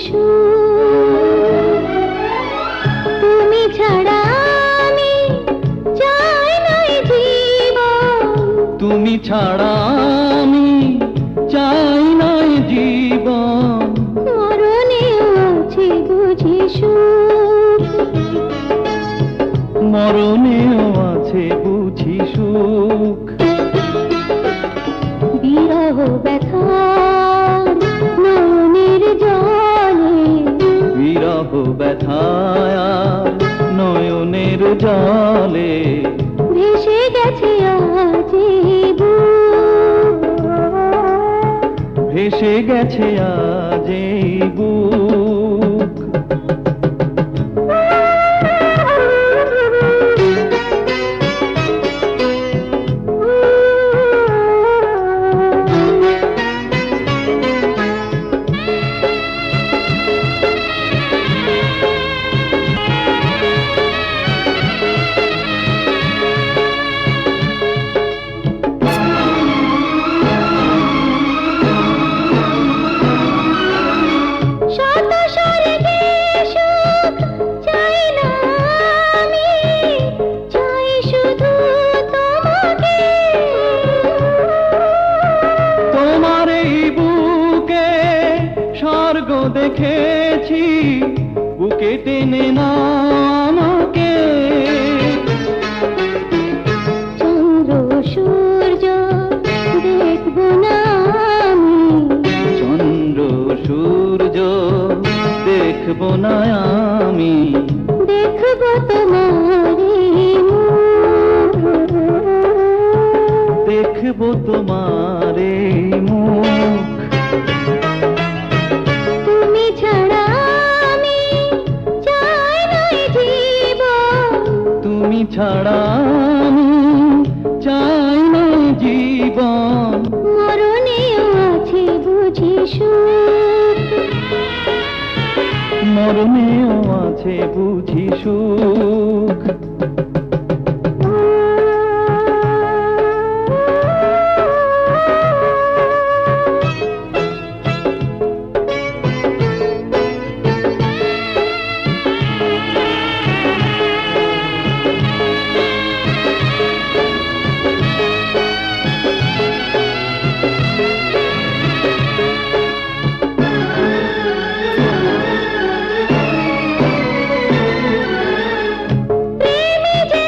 সুখ। তুমি ছাড়া আমি চাই না এ জীবন, তুমি ছাড়া আমি চাই না এ জীবন। মরণেও আছে বুঝি সুখ, মরণেও আছে বুঝি সুখ। বিরহ ব্যথার নয়নের জলে, বিরহ ব্যথায় আর নয়নের জলে ভেসে গেছে আজ এই বুক। ভেসে গেছে আজ এই বুক। শত স্বর্গে সুখ চাই না আমি, চাই শুধু তোমাকে। তোমার এই বুকে স্বর্গ দেখেছি, বুকে টেনে না আমাকে। চন্দ্র সূর্য দেখবো না আমি, চন্দ্র সূর্য দেখবো না আমি। দেখবো তোমার এই মুখ। দেখবো তোমার এই মুখ। তুমি ছাড়া আমি চাই না এ জীবন, তুমি ছাড়া আমি চাই না এ জীবন। মরণেও আছে বুঝি সুখ, মরণেও আছে বুঝি সুখ। প্রেমী যে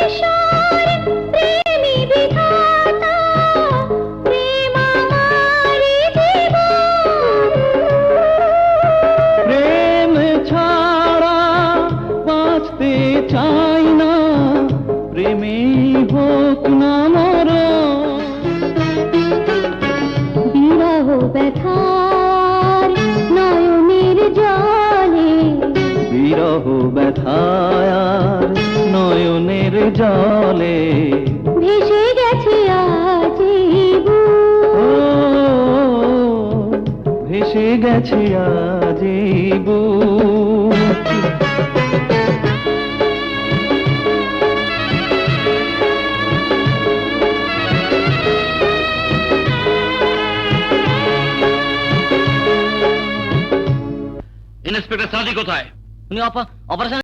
ঈশ্বর, প্রেমী বিধাতা, প্রেম আমারই জীবন। প্রেম ছাড়া বাঁচতে চাই না, প্রেমেই হোক না মরণ। বিরহ ব্যথার নয়নের জলে, বিরহ ব্যথায় আর নয়নের জলে ভেসে গেছে আজ এই ও বুক। ভেসে গেছে আজ এই বুক। ইন্সপেক্টর সাদি কোথায়? উনি অপারেশন